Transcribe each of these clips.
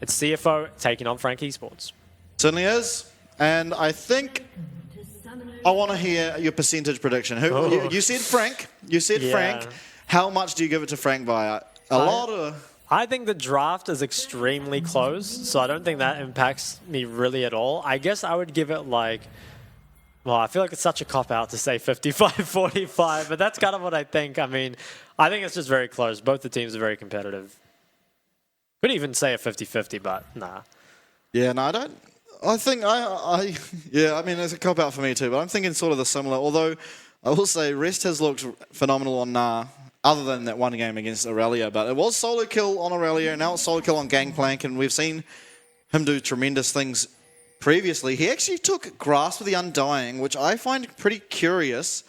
It's CFO taking on Frank Esports. Certainly is. And I think I want to hear your percentage prediction. You said Frank. You said Frank. How much do you give it to Frank by? A lot of... I think the draft is extremely close, so I don't think that impacts me really at all. I guess I would give it like... Well, I feel like it's such a cop-out to say 55-45, but that's kind of what I think. I mean, I think it's just very close. Both the teams are very competitive. Could even say a 50-50, but nah. Yeah, no, I don't... I think yeah, I mean, it's a cop-out for me too, but I'm thinking sort of the similar. Although, I will say, Rest has looked phenomenal on Nah, other than that one game against Aurelia. But it was solo kill on Aurelia, and now it's solo kill on Gangplank, and we've seen him do tremendous things previously. He actually took Grasp of the Undying, which I find pretty curious.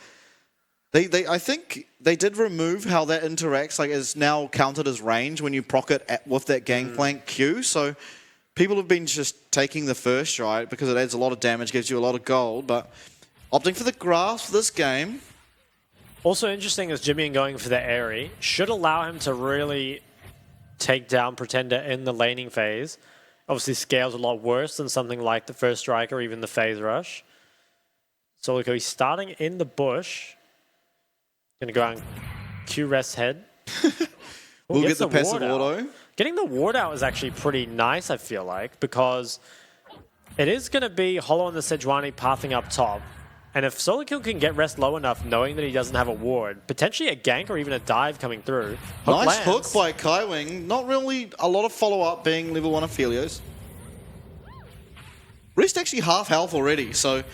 I think they did remove how that interacts, like is now counted as range when you proc it with that Gangplank Q. So people have been just taking the first strike because it adds a lot of damage, gives you a lot of gold, but opting for the Grasp for this game. Also interesting is Jimmy going for the Airy. Should allow him to really take down Pretender in the laning phase. Obviously scales a lot worse than something like the first strike or even the phase rush. So look, he's starting in the bush. Gonna go on Q rest head. We'll get the passive auto. Getting the ward out is actually pretty nice, I feel like, because it is going to be Hollow and the Sejuani pathing up top. And if Solo Kill can get rest low enough, knowing that he doesn't have a ward, potentially a gank or even a dive coming through. Nice hook by Kaiwing. Not really a lot of follow-up being level 1 Aphelios. Rest actually half health already, so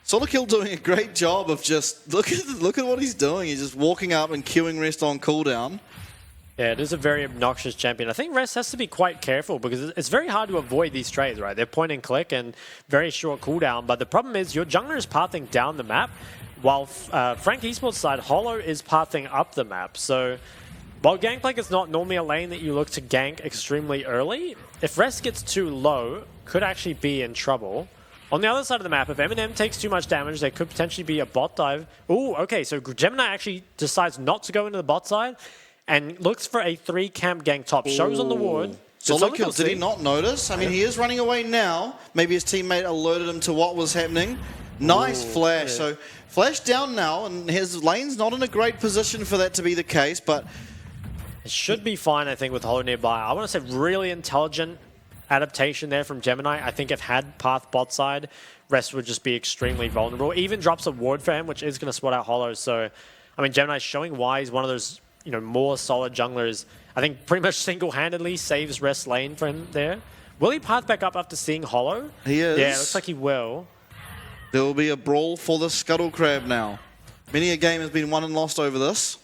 Solo Kill doing a great job of just... Look at what he's doing. He's just walking up and queuing Rest on cooldown. Yeah, it is a very obnoxious champion. I think Rest has to be quite careful because it's very hard to avoid these trades, right? They're point and click and very short cooldown, but the problem is your jungler is pathing down the map while Frank Esports' side, Hollow is pathing up the map. So while Gangplank is not normally a lane that you look to gank extremely early, if Rest gets too low, could actually be in trouble. On the other side of the map, if Eminem takes too much damage, there could potentially be a bot dive. Ooh, okay, so Gemini actually decides not to go into the bot side and looks for a 3-camp gank top. Shows on the ward. Solo Kill, did he not notice? I mean, he is running away now. Maybe his teammate alerted him to what was happening. Nice flash. Yeah. So, flash down now, and his lane's not in a great position for that to be the case, but... It should be fine, I think, with Hollow nearby. I want to say really intelligent adaptation there from Gemini. I think if had path bot side, Rest would just be extremely vulnerable. Even drops a ward for him, which is going to spot out Hollow. So, I mean, Gemini's showing why he's one of those, you know, more solid junglers. I think pretty much single-handedly saves Rest lane for him there. Will he path back up after seeing Hollow? He is. Yeah, it looks like he will. There will be a brawl for the Scuttle Crab now. Many a game has been won and lost over this.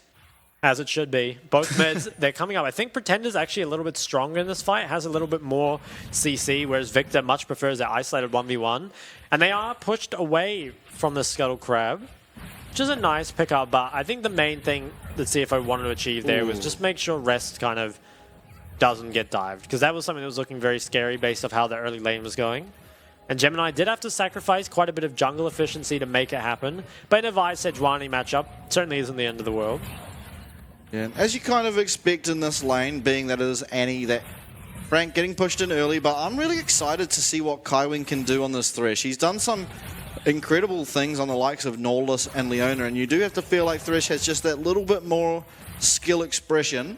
As it should be. Both mids, they're coming up. I think Pretender's actually a little bit stronger in this fight, has a little bit more CC, whereas Victor much prefers that isolated 1v1. And they are pushed away from the Scuttle Crab, which is a nice pickup, but I think the main thing that CFO wanted to achieve there was just make sure Rest kind of doesn't get dived, because that was something that was looking very scary based off how the early lane was going. And Gemini did have to sacrifice quite a bit of jungle efficiency to make it happen, but in a Vi Sejuani matchup, certainly isn't the end of the world. Yeah, as you kind of expect in this lane, being that it is Annie, that Frank getting pushed in early, but I'm really excited to see what Kaiwing can do on this Thresh. He's done some incredible things on the likes of Norlis and Leona, and you do have to feel like Thresh has just that little bit more skill expression.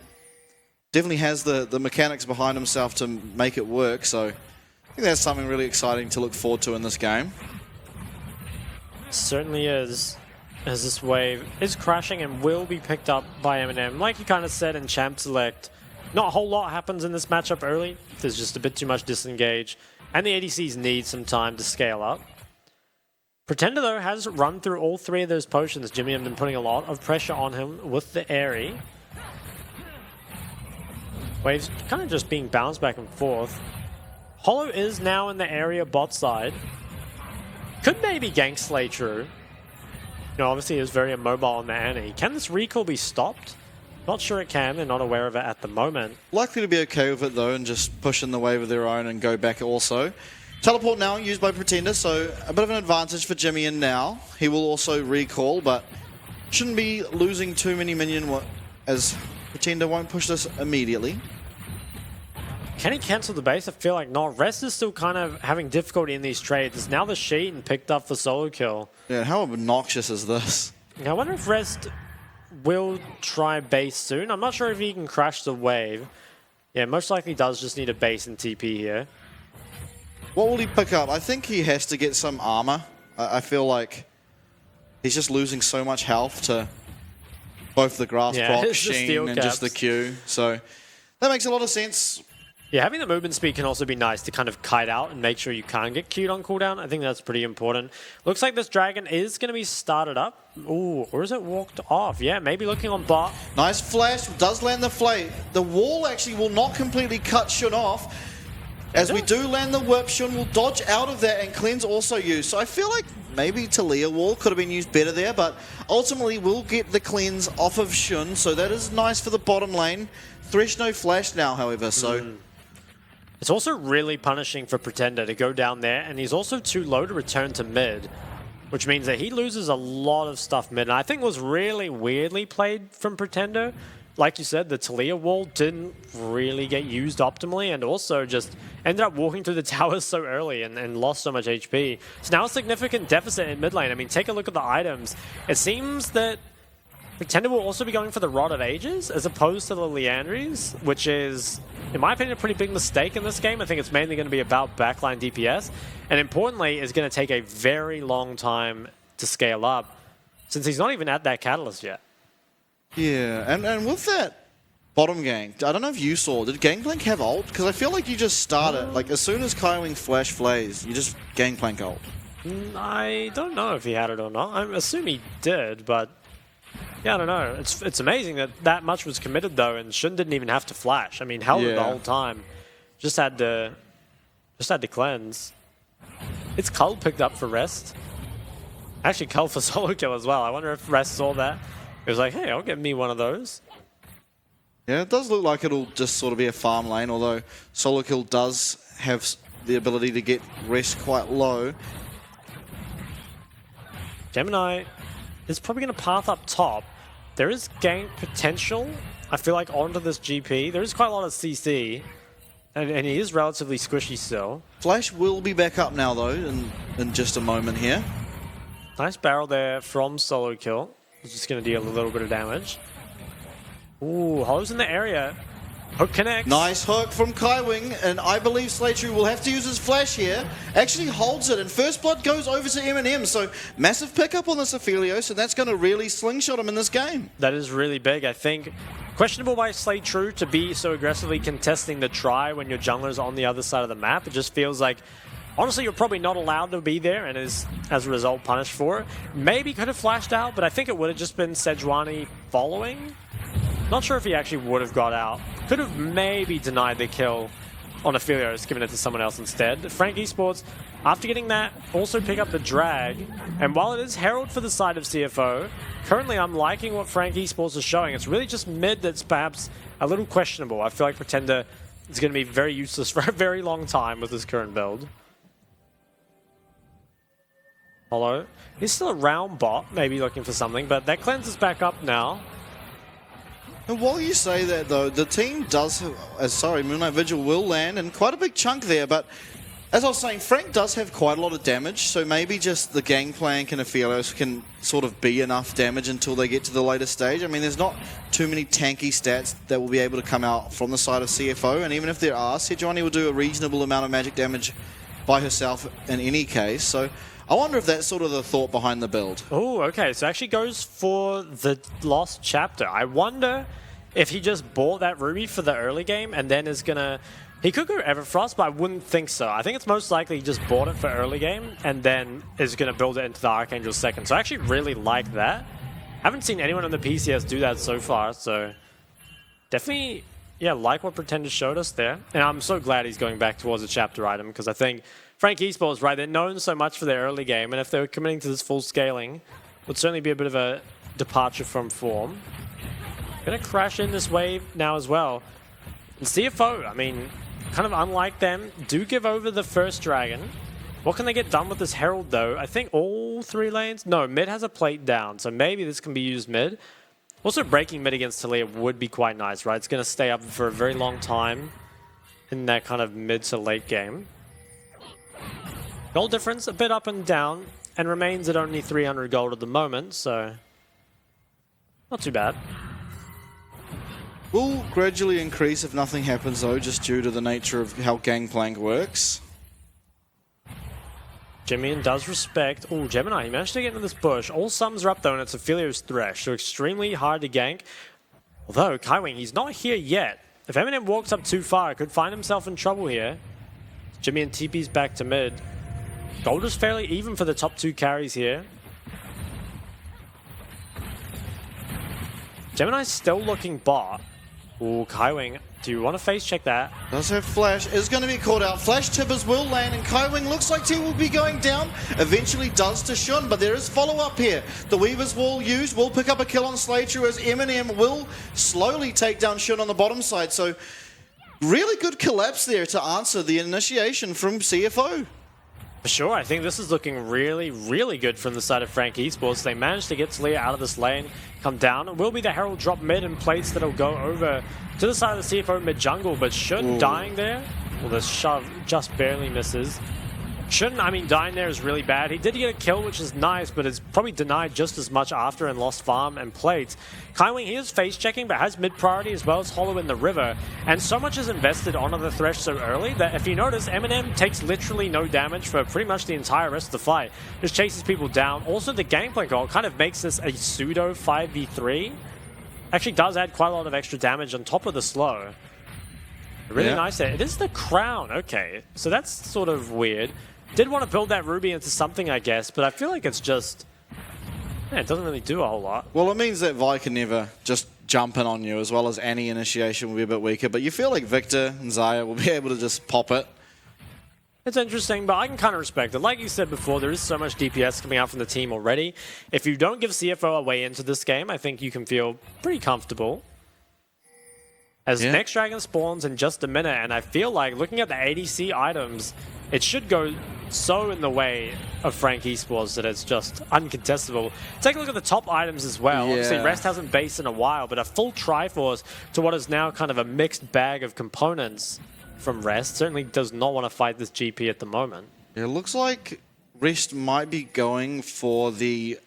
Definitely has the mechanics behind himself to make it work, so I think that's something really exciting to look forward to in this game. Certainly is, as this wave is crashing and will be picked up by Eminem. Like you kind of said in Champ Select, not a whole lot happens in this matchup early. There's just a bit too much disengage, and the ADCs need some time to scale up. Pretender, though, has run through all three of those potions. Jimmy has been putting a lot of pressure on him with the Airy. Waves kind of just being bounced back and forth. Hollow is now in the area bot side. Could maybe gank Slay True. You know, obviously he is very immobile on the Annie. Can this recall be stopped? Not sure it can. They're not aware of it at the moment. Likely to be okay with it, though, and just push in the wave of their own and go back also. Teleport now used by Pretender, so a bit of an advantage for Jimmy in now. He will also recall, but shouldn't be losing too many minion as Pretender won't push this immediately. Can he cancel the base? I feel like not. Rest is still kind of having difficulty in these trades. It's now the sheet and picked up for solo kill. Yeah, how obnoxious is this? I wonder if Rest will try base soon. I'm not sure if he can crash the wave. Yeah, most likely does just need a base and TP here. What will he pick up? I think he has to get some armor. I feel like he's just losing so much health to both the grass proc, Sheen, and just the Q. So that makes a lot of sense. Yeah, having the movement speed can also be nice to kind of kite out and make sure you can't get queued on cooldown. I think that's pretty important. Looks like this dragon is going to be started up. Ooh, or is it walked off? Yeah, maybe looking on bot. Nice flash, does land the flay. The wall actually will not completely cut Shun off. As we do land the whip, Shun will dodge out of that and cleanse also used. So I feel like maybe Talia wall could have been used better there, but ultimately we'll get the cleanse off of Shun. So that is nice for the bottom lane. Thresh no flash now, however, so... It's also really punishing for Pretender to go down there, and he's also too low to return to mid, which means that he loses a lot of stuff mid. And I think it was really weirdly played from Pretender. Like you said, the Talia wall didn't really get used optimally, and also just ended up walking through the towers so early and lost so much HP. So now a significant deficit in mid lane. I mean, take a look at the items. It seems that Pretender will also be going for the Rod of Ages as opposed to the Leandries, which is, in my opinion, a pretty big mistake in this game. I think it's mainly going to be about backline DPS, and importantly, is going to take a very long time to scale up, since he's not even at that Catalyst yet. Yeah, and with that bottom gank, I don't know if you saw, did Gangplank have ult? Because I feel like you just start it, like as soon as Kaiwing flash flays, you just Gangplank ult. I don't know if he had it or not. I assume he did, but yeah, I don't know. It's amazing that that much was committed though, and Shun didn't even have to flash. I mean, held it the whole time. Just had to cleanse. It's Cull picked up for Rest. Actually, Cull for solo kill as well. I wonder if Rest saw that. He was like, hey, I'll get me one of those. Yeah, it does look like it'll just sort of be a farm lane, although solo kill does have the ability to get Rest quite low. Gemini is probably going to path up top. There is gank potential, I feel like, onto this GP. There is quite a lot of CC, and he is relatively squishy still. Flash will be back up now, though, in just a moment here. Nice barrel there from solo kill. He's just going to deal a little bit of damage. Ooh, Hollow's in the area. Hook connects. Nice hook from Kaiwing, and I believe Slaytrue will have to use his flash here. Actually holds it, and First Blood goes over to M&M, so massive pickup on this Aphelios, and that's going to really slingshot him in this game. That is really big, I think. Questionable by Slaytrue to be so aggressively contesting the try when your jungler's on the other side of the map. It just feels like, honestly, you're probably not allowed to be there and is, as a result, punished for it. Maybe could have flashed out, but I think it would have just been Sejuani following. Not sure if he actually would have got out. Could have maybe denied the kill on Aphelios, given it to someone else instead. Frank Esports, after getting that, also pick up the drag. And while it is Herald for the side of CFO, currently I'm liking what Frank Esports is showing. It's really just mid that's perhaps a little questionable. I feel like Pretender is going to be very useless for a very long time with his current build. Hollow. He's still around bot, maybe looking for something, but that cleanse is back up now. And while you say that, though, the team does have, Moonlight Vigil will land, and quite a big chunk there, but as I was saying, Frank does have quite a lot of damage, so maybe just the Gangplank and Aphelios can sort of be enough damage until they get to the later stage. I mean, there's not too many tanky stats that will be able to come out from the side of CFO, and even if there are, Sejuani will do a reasonable amount of magic damage by herself in any case, so I wonder if that's sort of the thought behind the build. Oh, okay, so actually goes for the Lost Chapter. I wonder if he just bought that Ruby for the early game and then is going to... He could go Everfrost, but I wouldn't think so. I think it's most likely he just bought it for early game and then is going to build it into the Archangel second. So I actually really like that. Haven't seen anyone on the PCS do that so far, so definitely, yeah, like what Pretender showed us there. And I'm so glad he's going back towards a chapter item, because I think Frank Esports, right, they're known so much for their early game, and if they're committing to this full scaling, would certainly be a bit of a departure from form. Gonna crash in this wave now as well. And CFO, I mean, kind of unlike them, do give over the first dragon. What can they get done with this Herald, though? I think all three lanes? No, mid has a plate down, so maybe this can be used mid. Also, breaking mid against Talia would be quite nice, right? It's going to stay up for a very long time. in that kind of mid to late game. Gold difference a bit up and down, and remains at only 300 gold at the moment, so not too bad. Will gradually increase if nothing happens though, just due to the nature of how Gangplank works. Jimmy does respect. Oh, Gemini, he managed to get into this bush. All sums are up though, and it's Ophelia's Thresh, so extremely hard to gank. Although, Kaiwing, he's not here yet. If Eminem walks up too far, could find himself in trouble here. Jimmy and TP's back to mid. Gold is fairly even for the top 2 carries here. Gemini's still looking bot. Ooh, Kaiwing, do you want to face check that? Does have Flash, is going to be caught out. Flash tippers will land, and Kaiwing looks like he will be going down. Eventually does to Shun, but there is follow-up here. The Weaver's Wall used, will pick up a kill on Slaytrue as Eminem will slowly take down Shun on the bottom side. So, really good collapse there to answer the initiation from CFO. For sure, I think this is looking really, really good from the side of Frank Esports. They managed to get Talia out of this lane, come down. It will be the Herald drop mid and plates that'll go over to the side of the CFO mid-jungle, but Shun dying there. Well, the shove just barely misses. Shun, I mean, dying there is really bad. He did get a kill, which is nice, but it's probably denied just as much after and lost farm and plates. Kaiwing, he is face-checking, but has mid-priority as well as Hollow in the river. And so much is invested onto the Thresh so early that if you notice, Eminem takes literally no damage for pretty much the entire rest of the fight. Just chases people down. Also, the Gangplank ult kind of makes this a pseudo 5v3. Actually does add quite a lot of extra damage on top of the slow. Really nice there. It is the crown. Okay, so that's sort of weird. Did want to build that Ruby into something, I guess, but I feel like it's just... Yeah, it doesn't really do a whole lot. Well, it means that Vi can never just jump in on you, as well as any initiation will be a bit weaker, but you feel like Victor and Zaya will be able to just pop it. It's interesting, but I can kind of respect it. Like you said before, there is so much DPS coming out from the team already. If you don't give CFO a way into this game, I think you can feel pretty comfortable. As next dragon spawns in just a minute, and I feel like looking at the ADC items, it should go so in the way of Frank Esports that it's just uncontestable. Take a look at the top items as well. Obviously, Rest hasn't based in a while, but a full Triforce to what is now kind of a mixed bag of components from Rest certainly does not want to fight this GP at the moment. It looks like Rest might be going for the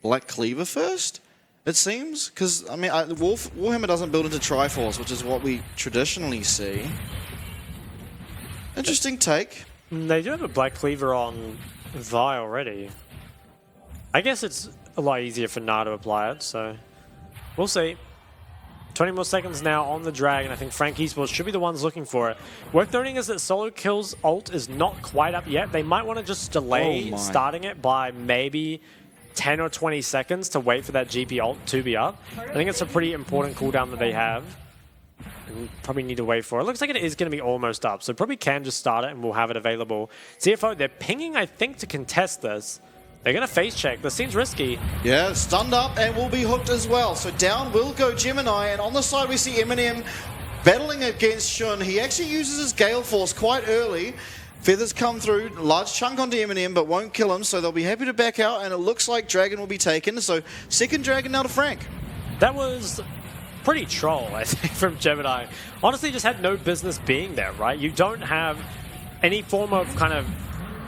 Black Cleaver first, it seems. Because, I mean, Warhammer doesn't build into Triforce, which is what we traditionally see. Interesting take. They do have a Black Cleaver on Vi already. I guess it's a lot easier for Na to apply it, so we'll see. 20 more seconds now on the Dragon. I think Frank Esports should be the ones looking for it. Worth noting is that Solo Kill's ult is not quite up yet. They might want to just delay starting it by maybe 10 or 20 seconds to wait for that GP ult to be up. I think it's a pretty important cooldown that they have. And probably need to wait for it. It looks like it is going to be almost up, so probably can just start it and we'll have it available. CFO, they're pinging, I think, to contest this. They're going to face check. This seems risky. Yeah, stunned up and will be hooked as well. So down will go Gemini, and on the side we see Eminem battling against Shun. He actually uses his Gale Force quite early. Feathers come through, large chunk onto Eminem, but won't kill him, so they'll be happy to back out, and it looks like Dragon will be taken. So second Dragon now to Frank. That was pretty troll, I think, from Gemini. Honestly, just had no business being there, right? You don't have any form of kind of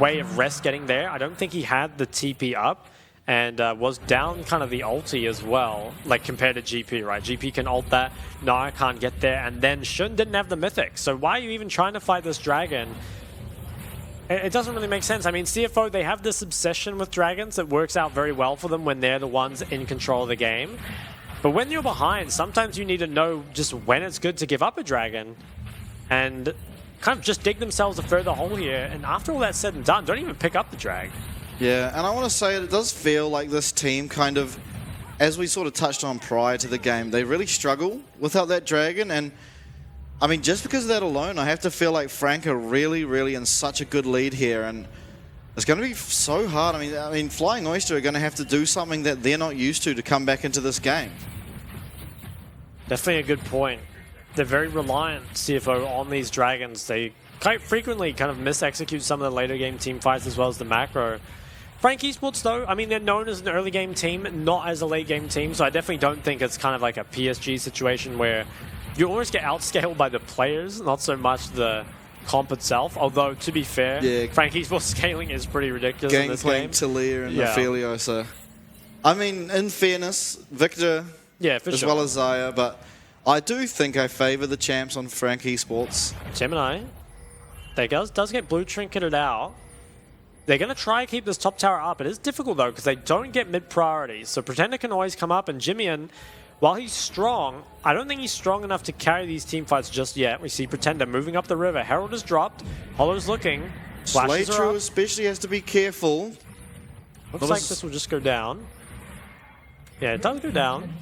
way of Rest getting there. I don't think he had the TP up and was down kind of the ulti as well, like compared to GP, right? GP can ult that, Naya can't get there, and then Shun didn't have the Mythic. So why are you even trying to fight this Dragon? It doesn't really make sense. I mean, CFO, they have this obsession with dragons that works out very well for them when they're the ones in control of the game. But when you're behind, sometimes you need to know just when it's good to give up a dragon and kind of just dig themselves a further hole here. And after all that's said and done, don't even pick up the drag. Yeah, and I want to say it does feel like this team kind of, as we sort of touched on prior to the game, they really struggle without that dragon. And I mean, just because of that alone, I have to feel like Frank are really, really in such a good lead here. And it's going to be so hard. I mean, Flying Oyster are going to have to do something that they're not used to come back into this game. Definitely a good point. They're very reliant, CFO, on these dragons. They quite frequently kind of mis-execute some of the later game team fights as well as the macro. Frank Esports, though, I mean, they're known as an early game team, not as a late game team, so I definitely don't think it's kind of like a PSG situation where you almost get outscaled by the players, not so much the comp itself. Although, to be fair, Yeah. Frank Esports scaling is pretty ridiculous in this game. Talia and Yeah. Ophelio, so... I mean, in fairness, Victor Yeah, for as sure. well as Zaya, but I do think I favour the champs on Frank Esports. Gemini, they does get blue trinketed out. They're going to try and keep this top tower up. It is difficult, though, because they don't get mid-priority. So Pretender can always come up, and Jimian, while he's strong, I don't think he's strong enough to carry these team fights just yet. We see Pretender moving up the river. Herald is dropped. Hollow's looking. Flashes are Slaytrue up. especially has to be careful. Looks like this will just go down. Yeah, it does go down.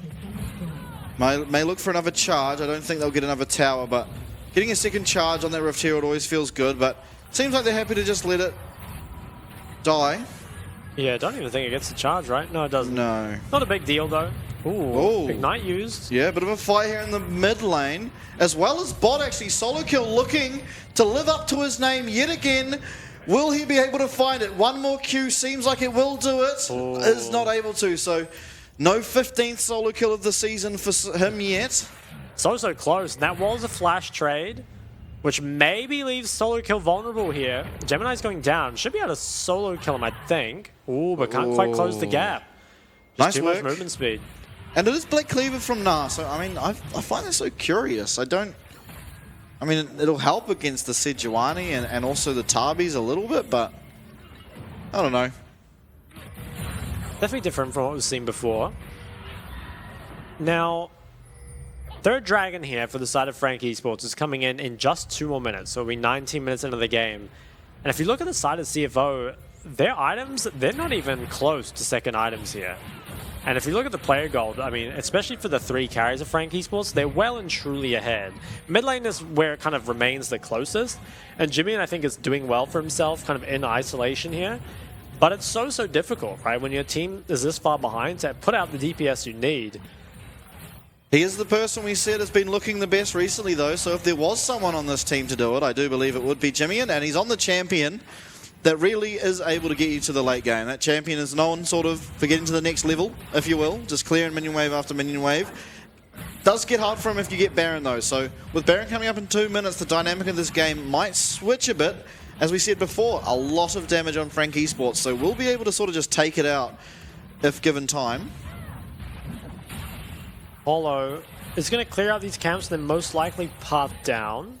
May look for another charge. I don't think they'll get another tower, but getting a second charge on that Rift Herald always feels good, but seems like they're happy to just let it die. Yeah, I don't even think it gets the charge, right? No, it doesn't. No. Not a big deal, though. Ooh, Ignite used. Yeah, bit of a fight here in the mid lane, as well as bot actually. Solo Kill looking to live up to his name yet again. Will he be able to find it? One more Q seems like it will do it. Ooh. Is not able to, so no 15th solo kill of the season for him yet. So close. And that was a flash trade, which maybe leaves solo kill vulnerable here. Gemini's going down. Should be able to solo kill him, I think. Ooh, but can't quite close the gap. Just Nice too work. much movement speed. And it is Black Cleaver from Nah, so I mean, I find that so curious. I mean, it'll help against the Sejuani and also the Tabis a little bit, but I don't know. Definitely different from what we've seen before. Now, third dragon here for the side of Frank Esports is coming in just 2 more minutes. So it'll be 19 minutes into the game. And if you look at the side of CFO, their items, they're not even close to second items here. And if you look at the player gold, I mean, especially for the 3 carries of Frank Esports, they're well and truly ahead. Mid lane is where it kind of remains the closest. And Jimmy, I think, is doing well for himself kind of in isolation here. But it's so difficult, right? When your team is this far behind to put out the DPS you need. He is the person we said has been looking the best recently, though, so if there was someone on this team to do it, I do believe it would be Jimian, and he's on the champion that really is able to get you to the late game. That champion is known sort of for getting to the next level, if you will, just clearing minion wave after minion wave. Does get hard for him if you get Baron, though, so with Baron coming up in 2 minutes, the dynamic of this game might switch a bit. As we said before, a lot of damage on Frank Esports, so we'll be able to sort of just take it out if given time. Hollow is going to clear out these camps and then most likely path down.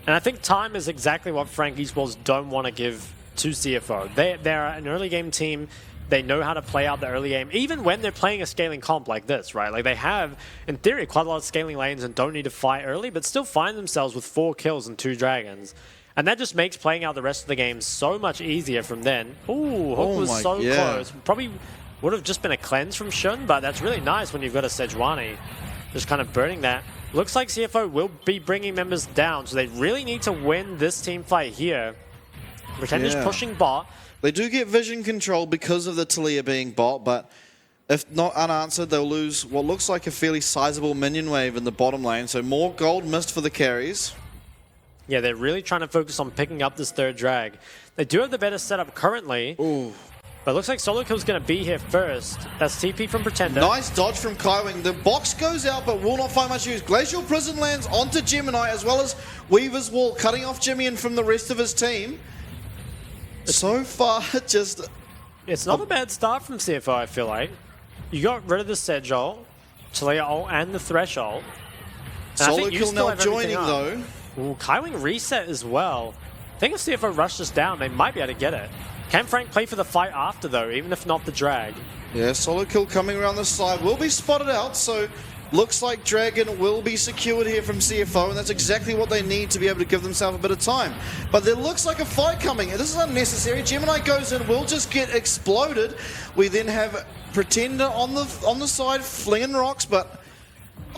And I think time is exactly what Frank Esports don't want to give to CFO. They're an early game team. They know how to play out the early game, even when they're playing a scaling comp like this, right? Like they have, in theory, quite a lot of scaling lanes and don't need to fight early, but still find themselves with 4 kills and 2 dragons. And that just makes playing out the rest of the game so much easier from then. Ooh, Hook was so close. Probably would have just been a cleanse from Shun, but that's really nice when you've got a Sejuani just kind of burning that. Looks like CFO will be bringing members down, so they really need to win this team fight here. Pretender's pushing bot. They do get vision control because of the Talia being bot, but if not unanswered, they'll lose what looks like a fairly sizable minion wave in the bottom lane, so more gold missed for the carries. Yeah, they're really trying to focus on picking up this third drag. They do have the better setup currently. Ooh. But it looks like Solo Kill's going to be here first. That's TP from Pretender. Nice dodge from Kaiwing. The box goes out, but will not find much use. Glacial Prison lands onto Gemini, as well as Weaver's Wall, cutting off Jimian from the rest of his team. So far, just... It's not a bad start from CFO, I feel like. You got rid of the Sedge ult, Talia ult, and the Thresh ult. Solo Kill now joining, though. Ooh, Kaiwing reset as well. I think if CFO rushed us down, they might be able to get it. Can Frank play for the fight after, though, even if not the drag? Yeah, Solo Kill coming around the side. Will be spotted out, so looks like Dragon will be secured here from CFO, and that's exactly what they need to be able to give themselves a bit of time. But there looks like a fight coming. This is unnecessary. Gemini goes in, will just get exploded. We then have Pretender on the side, flinging rocks, but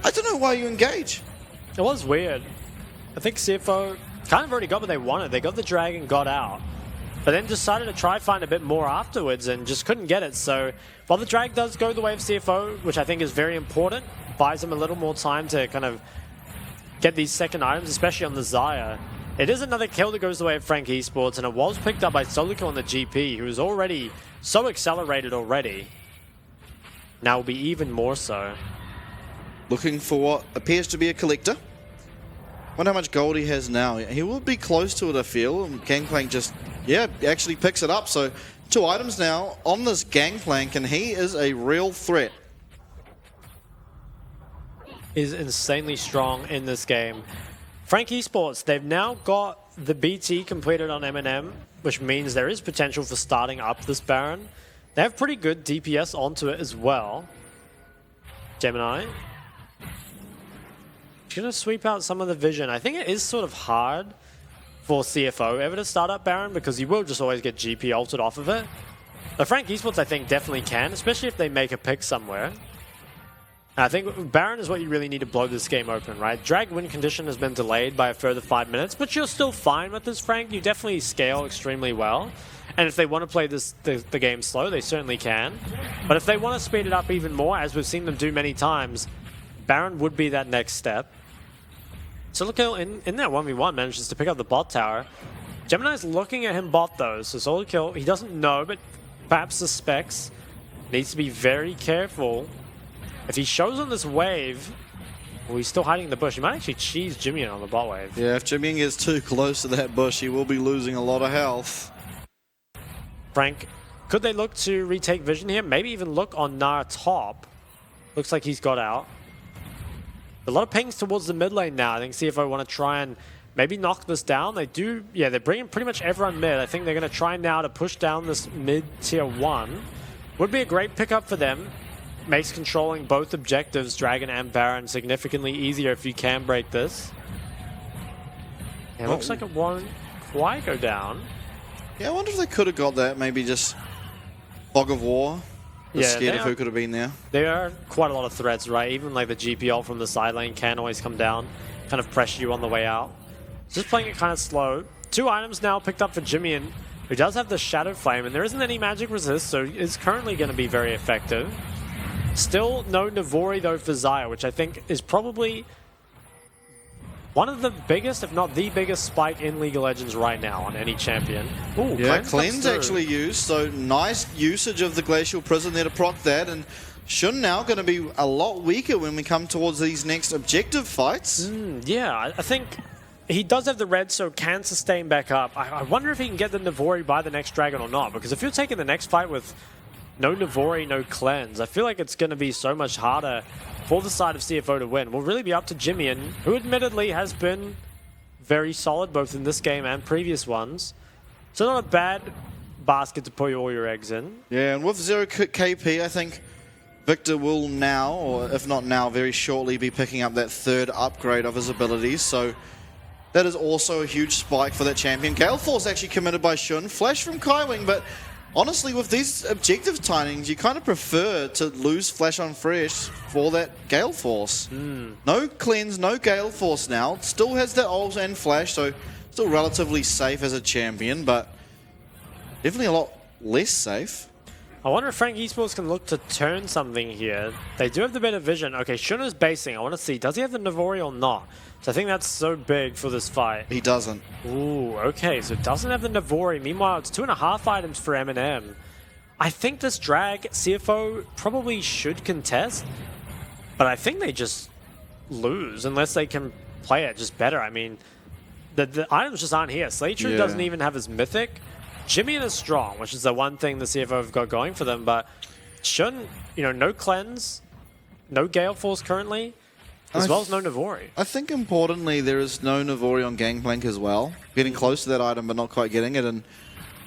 I don't know why you engage. It was weird. I think CFO kind of already got what they wanted. They got the drag and got out. But then decided to try find a bit more afterwards and just couldn't get it. So while the drag does go the way of CFO, which I think is very important, buys them a little more time to kind of get these second items, especially on the Xayah. It is another kill that goes the way of Frank Esports, and it was picked up by Solo Kill on the GP, who was already so accelerated already. Now will be even more so. looking for what appears to be a collector. Wonder how much gold he has now. He will be close to it, I feel. And Gangplank just, yeah, actually picks it up. So 2 items now on this Gangplank, and he is a real threat. Is insanely strong in this game. Frank Esports, they've now got the BT completed on M&M, which means there is potential for starting up this Baron. They have pretty good DPS onto it as well. Gemini. He's going to sweep out some of the vision. I think it is sort of hard for CFO ever to start up Baron because you will just always get GP ulted off of it. But Frank Esports, I think, definitely can, especially if they make a pick somewhere. I think Baron is what you really need to blow this game open, right? Drag win condition has been delayed by a further 5 minutes, but you're still fine with this, Frank. You definitely scale extremely well. And if they want to play the game slow, they certainly can. But if they want to speed it up even more, as we've seen them do many times, Baron would be that next step. So look, in that 1v1 manages to pick up the bot tower. Gemini's looking at him bot though, so solo kill. He doesn't know, but perhaps suspects. Needs to be very careful. If he shows on this wave, well, he's still hiding in the bush. He might actually cheese Jimmy on the bot wave. Yeah, if Jimmy gets too close to that bush, he will be losing a lot of health. Frank, could they look to retake vision here? Maybe even look on Nar top. Looks like he's got out. A lot of pings towards the mid lane now. I think CFO want to try and maybe knock this down. They do, yeah, they're bringing pretty much everyone mid. I think they're going to try now to push down this mid tier 1. Would be a great pickup for them. Makes controlling both objectives, Dragon and Baron, significantly easier if you can break this. It looks like it won't quite go down. Yeah, I wonder if they could have got that. Maybe just Fog of War. Yeah, scared of who could have been there. There are quite a lot of threats, right? Even like the GPL from the side lane can always come down, kind of pressure you on the way out. Just playing it kind of slow. 2 items now picked up for Jimmy, who does have the Shadow Flame, and there isn't any magic resist, so it's currently going to be very effective. Still no Navori though for Xayah, which I think is probably one of the biggest, if not the biggest spike in League of Legends right now on any champion. Ooh, yeah, Cleanse actually used, so nice usage of the Glacial Prison there to proc that, and Shun now going to be a lot weaker when we come towards these next objective fights. Yeah, I think he does have the red, so can sustain back up. I wonder if he can get the Navori by the next Dragon or not, because if you're taking the next fight with no Navori, no Cleanse, I feel like it's going to be so much harder for the side of CFO to win. Will really be up to Jimmy, who admittedly has been very solid both in this game and previous ones. So not a bad basket to put all your eggs in. Yeah, and with 0 KP, I think Victor will now, or if not now, very shortly be picking up that 3rd upgrade of his abilities. So that is also a huge spike for that champion. Gale Force actually committed by Shun. Flash from Kaiwing, but honestly, with these objective timings, you kind of prefer to lose Flash on Fresh for that Gale Force. No Cleanse, no Gale Force now. Still has that ult and Flash, so still relatively safe as a champion, but definitely a lot less safe. I wonder if Frank Esports can look to turn something here. They do have the better vision. Okay, Shuna's basing. I want to see, does he have the Navori or not? So I think that's so big for this fight. He doesn't. Ooh, okay, so it doesn't have the Navori. Meanwhile, it's 2.5 items for M&M. I think this drag, CFO probably should contest, but I think they just lose unless they can play it just better. I mean, the items just aren't here. Slaytrue doesn't even have his Mythic. Jimmy is strong, which is the one thing the CFO have got going for them, but Shun, you know, no Cleanse, no Gale Force currently, as well as no Navori. I think importantly, there is no Navori on Gangplank as well. Getting close to that item, but not quite getting it. And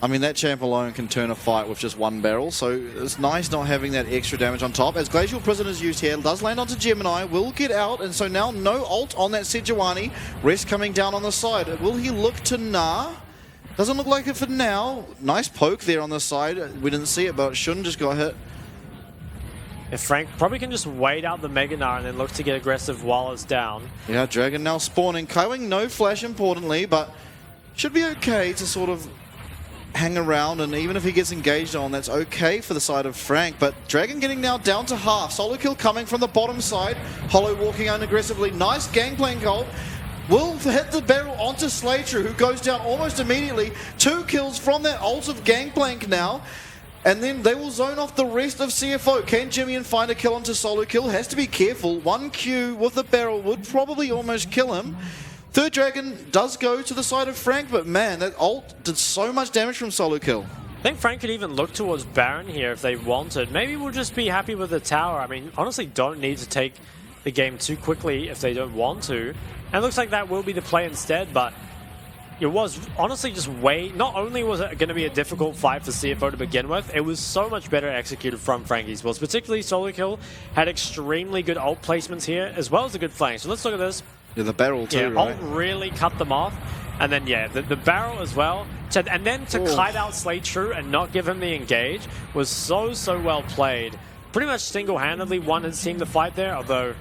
I mean, that champ alone can turn a fight with just 1 barrel, so it's nice not having that extra damage on top. As Glacial Prison is used here, does land onto Gemini, will get out, and so now no ult on that Sejuani. Rest coming down on the side. Will he look to Nah? Doesn't look like it for now. Nice poke there on the side. We didn't see it, but Shun just got hit. If Frank probably can just wait out the Mega Gnar and then look to get aggressive while it's down. Yeah, Dragon now spawning. Kaiwing, no flash importantly, but should be okay to sort of hang around, and even if he gets engaged on, that's okay for the side of Frank. But Dragon getting now down to half. Solo kill coming from the bottom side. Hollow walking unaggressively. Nice Gangplank ult. Will hit the barrel onto Slaytrue, who goes down almost immediately. 2 kills from that ult of Gangplank now. And then they will zone off the rest of CFO. Can Jimmy find a kill onto solo kill? Has to be careful. 1 Q with the barrel would probably almost kill him. Third Dragon does go to the side of Frank, but man, that ult did so much damage from solo kill. I think Frank could even look towards Baron here if they wanted. Maybe we'll just be happy with the tower. I mean, honestly, don't need to take the game too quickly if they don't want to. And it looks like that will be the play instead, but it was honestly just not only was it going to be a difficult fight for CFO to begin with, it was so much better executed from Frank Esports. Particularly solo kill had extremely good ult placements here, as well as a good flank. So let's look at this. Yeah, the barrel too, yeah, right? ult really cut them off. And then, yeah, the barrel as well. And then to kite out Slay True and not give him the engage was so well played. Pretty much single-handedly won his team the fight there, although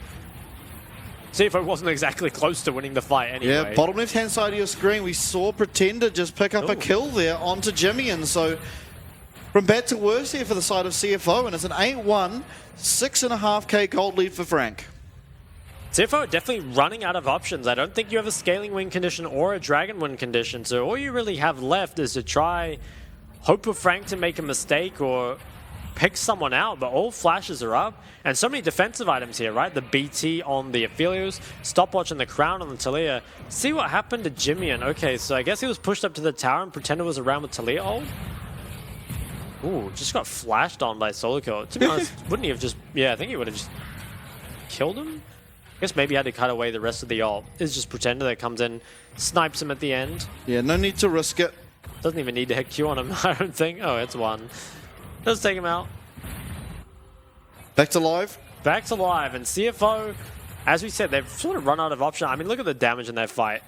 CFO wasn't exactly close to winning the fight anyway. Yeah, bottom left-hand side of your screen, we saw Pretender just pick up a kill there onto Jimmy, and so from bad to worse here for the side of CFO, and it's an 8-1, 6.5k gold lead for Frank. CFO are definitely running out of options. I don't think you have a scaling win condition or a dragon win condition, so all you really have left is to try hope for Frank to make a mistake or pick someone out, but all flashes are up. And so many defensive items here, right? The BT on the Aphelios, stopwatch and the crown on the Talia. See what happened to Jimmy. Okay, so I guess he was pushed up to the tower and Pretender was around with Talia ult. Ooh, just got flashed on by solo kill. To be honest, wouldn't he have just... Yeah, I think he would have just killed him. I guess maybe he had to cut away the rest of the ult. It's just Pretender that comes in, snipes him at the end. Yeah, no need to risk it. Doesn't even need to hit Q on him, I don't think. Oh, it's one. Let's take him out. Back to live. Back to live. And CFO, as we said, they've sort of run out of option. I mean, look at the damage in that fight.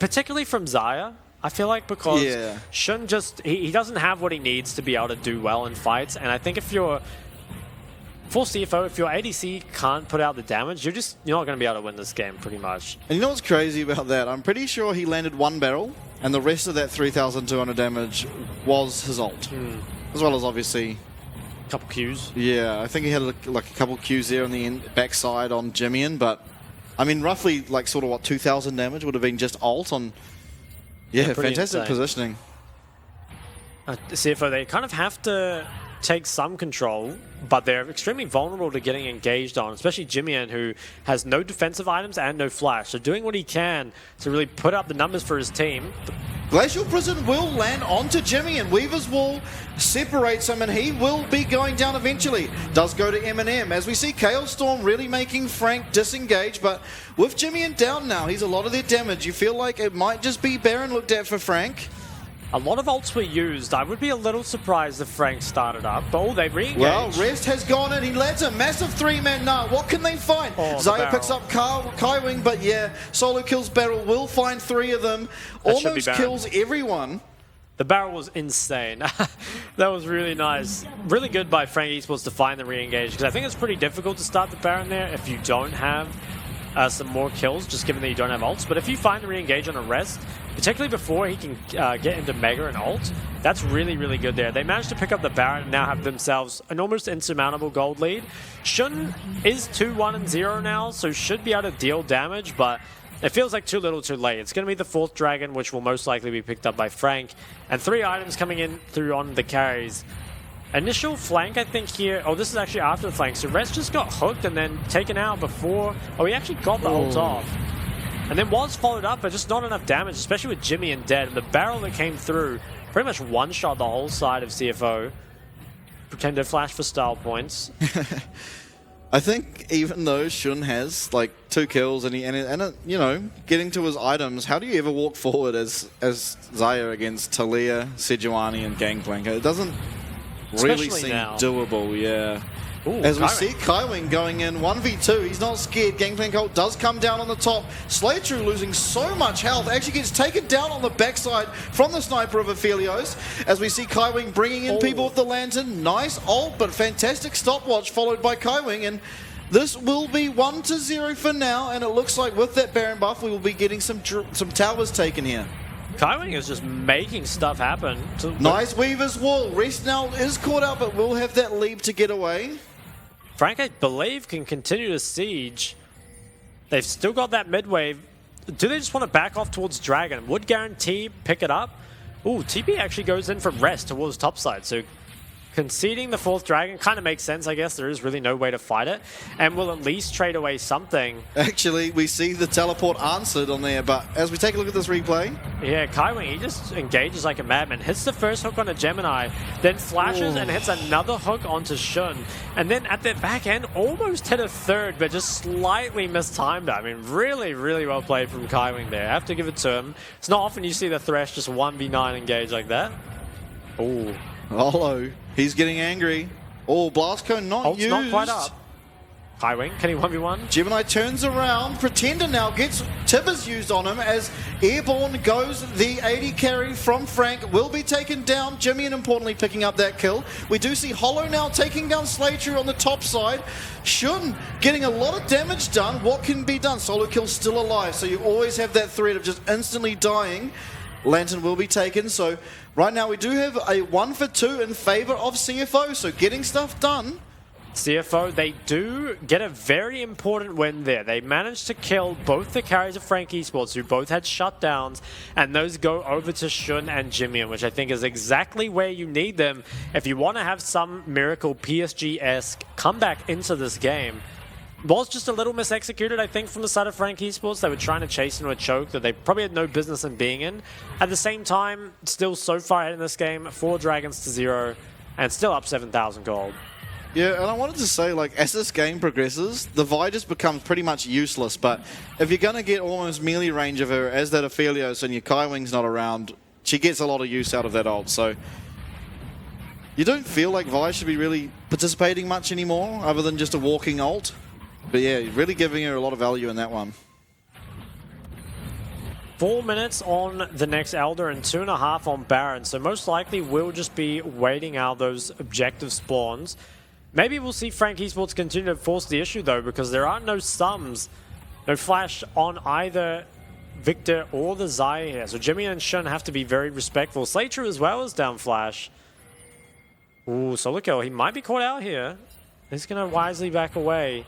Particularly from Xayah, I feel like, because Shun just... He doesn't have what he needs to be able to do well in fights. And I think if you're... For CFO, if your ADC can't put out the damage, you're not going to be able to win this game, pretty much. And you know what's crazy about that? I'm pretty sure he landed 1 barrel, and the rest of that 3,200 damage was his ult. As well as, obviously... A couple Qs. Yeah, I think he had like a couple Qs there on the backside on Jimmy, but... I mean, roughly, like, sort of, what, 2,000 damage would have been just ult on... Yeah, fantastic insane positioning. CFO, they kind of have to take some control, but they're extremely vulnerable to getting engaged on, especially Jimmy, who has no defensive items and no flash. So doing what he can to really put up the numbers for his team. Glacial Prison will land onto Jimmy, and Weaver's Wall separates him, and he will be going down eventually. Does go to Eminem, as we see Chaos Storm really making Frank disengage, but with Jimmy down now, he's a lot of their damage. You feel like it might just be Baron looked at for Frank. A lot of ults were used. I would be a little surprised if Frank started up, but they re-engaged. Well, Rest has gone in. He lands a massive 3-man nah. What can they find? Xayah picks up Kaiwing, but yeah, solo kills Barrel. Will find 3 of them. Almost kills everyone. The barrel was insane. That was really nice. Really good by Frank Esports to find the re-engage, because I think it's pretty difficult to start the Baron there if you don't have some more kills, just given that you don't have ults. But if you find the re-engage on a rest, particularly before he can get into Mega and ult, that's really good there. They managed to pick up the Baron and now have themselves an almost insurmountable gold lead. Shun is 2-1-0 now, so should be able to deal damage, but it feels like too little too late. It's going to be the 4th Dragon, which will most likely be picked up by Frank, and 3 items coming in through on the carries. Initial flank, I think here... Oh, this is actually after the flank. So Rest just got hooked and then taken out before... Oh, he actually got the ult off. And then was followed up, but just not enough damage, especially with Jimmy dead. And the barrel that came through pretty much one-shot the whole side of CFO. Pretender flash for style points. I think even though Shun has like 2 kills and you know, getting to his items, how do you ever walk forward as Xayah against Talia, Sejuani, and Gangplank? It doesn't really seem doable, yeah. Ooh, as we see Kaiwing going in 1v2, he's not scared. Gangplank ult does come down on the top. Slaytrue losing so much health, actually gets taken down on the backside from the sniper of Aphelios. As we see Kaiwing bringing in people with the lantern. Nice ult, but fantastic stopwatch followed by Kaiwing. And this will be 1-0 for now. And it looks like with that Baron buff, we will be getting some towers taken here. Kaiwing is just making stuff happen. Nice Weaver's Wall. Rest now is caught up, but will have that leap to get away. Frank, I believe, can continue to siege. They've still got that mid-wave. Do they just want to back off towards Dragon? Would guarantee pick it up. Ooh, TP actually goes in from Rest towards topside, so Conceding the 4th dragon kind of makes sense, I guess. There is really no way to fight it. And we'll at least trade away something. Actually, we see the teleport answered on there, but as we take a look at this replay... Yeah, Kaiwing, he just engages like a madman. Hits the first hook on a Gemini, then flashes and hits another hook onto Shun. And then at the back end, almost hit a 3rd, but just slightly mistimed it. I mean, really, really well played from Kaiwing there. I have to give it to him. It's not often you see the Thresh just 1v9 engage like that. Ooh. Holo, he's getting angry. Oh, Blast Cone not used. Not quite up. Kaiwing, can he 1v1? Gemini turns around. Pretender now gets Tibbers used on him as Airborne goes. The 80 carry from Frank will be taken down. Jimmy, and importantly, picking up that kill. We do see Holo now taking down Slaytrue on the top side. Shun getting a lot of damage done. What can be done? Solo kill still alive, so you always have that threat of just instantly dying. Lantern will be taken, so right now we do have a 1 for 2 in favor of CFO, so getting stuff done. CFO, they do get a very important win there. They managed to kill both the carries of Frank Esports, who both had shutdowns, and those go over to Shun and Jimmy, which I think is exactly where you need them if you want to have some miracle PSG-esque comeback into this game. Was just a little misexecuted, I think, from the side of Frank Esports. They were trying to chase into a choke that they probably had no business in being in. At the same time, still so far ahead in this game, 4 dragons to 0, and still up 7,000 gold. Yeah, and I wanted to say, like, as this game progresses, the Vi just becomes pretty much useless, but if you're going to get almost melee range of her as that Aphelios and your Kaiwing's not around, she gets a lot of use out of that ult, so... You don't feel like Vi should be really participating much anymore, other than just a walking ult. But yeah, really giving her a lot of value in that one. 4 minutes on the next Elder and 2.5 on Baron, so most likely we'll just be waiting out those objective spawns. Maybe we'll see Frank Esports continue to force the issue though, because there are no sums, no flash on either Victor or the Zaya here. So Jimmy and Shun have to be very respectful. Slaytrue as well is down flash. Ooh, Solo kill, he might be caught out here. He's going to wisely back away.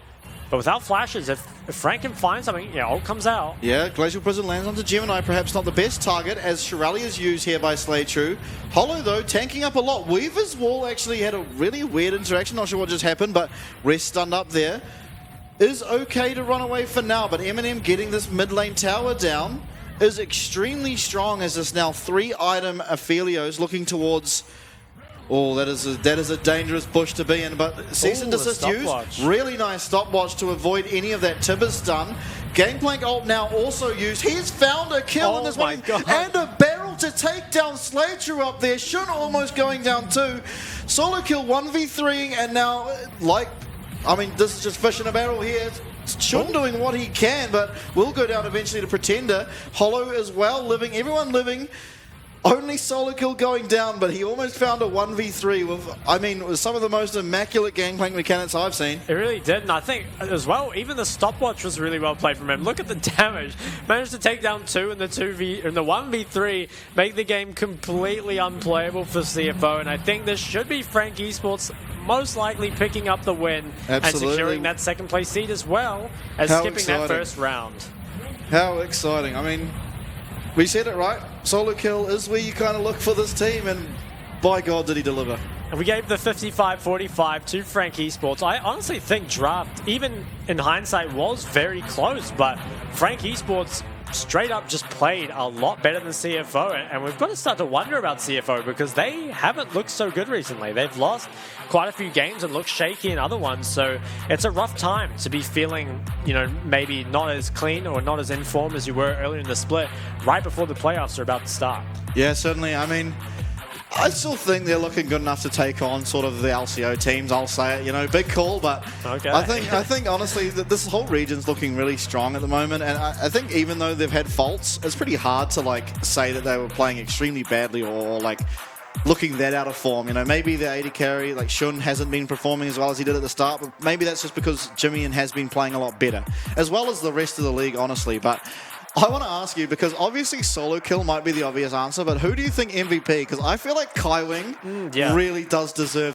But without flashes, if Frank can find something, yeah, ult comes out. Yeah, Glacial Prison lands onto Gemini, perhaps not the best target, as Shirali is used here by Slaytrue. Holo, though, tanking up a lot. Weaver's Wall actually had a really weird interaction, not sure what just happened, but Rest stunned up there. Is okay to run away for now, but Eminem getting this mid lane tower down is extremely strong as this now 3-item Aphelios looking towards... Oh, that is a dangerous bush to be in, but cease and desist used. Really nice stopwatch to avoid any of that Tibbers stun. Gangplank ult now also used. He's found a kill in this one, and a barrel to take down Slaytrue up there. Shun almost going down too. Solo kill 1v3, and now, this is just fish in a barrel here. Shun doing what he can, but will go down eventually to Pretender. Holo as well, everyone living. Only solo kill going down, but he almost found a 1v3 with, some of the most immaculate gangplank mechanics I've seen. It really did, and I think as well, even the stopwatch was really well played from him. Look at the damage. Managed to take down 2 in the 1v3, make the game completely unplayable for CFO, and I think this should be Frank Esports most likely picking up the win. Absolutely. And securing that 2nd place seed as well as skipping that first round. How exciting. We said it right. Solo kill is where you kind of look for this team, and by God did he deliver. And we gave the 55-45 to Frank Esports. I honestly think draft, even in hindsight, was very close, but Frank Esports straight up just played a lot better than CFO, and we've got to start to wonder about CFO because they haven't looked so good recently. They've lost quite a few games and looked shaky in other ones, so it's a rough time to be feeling, maybe not as clean or not as in form as you were earlier in the split, right before the playoffs are about to start. Yeah, certainly. I still think they're looking good enough to take on sort of the LCO teams. I'll say it, big call, but okay. I think honestly that this whole region's looking really strong at the moment, and I think even though they've had faults, it's pretty hard to say that they were playing extremely badly or looking that out of form. Maybe the AD carry, Shun, hasn't been performing as well as he did at the start, but maybe that's just because Jimmy has been playing a lot better, as well as the rest of the league, honestly. But I want to ask you, because obviously solo kill might be the obvious answer, but who do you think MVP? Because I feel like Kaiwing really does deserve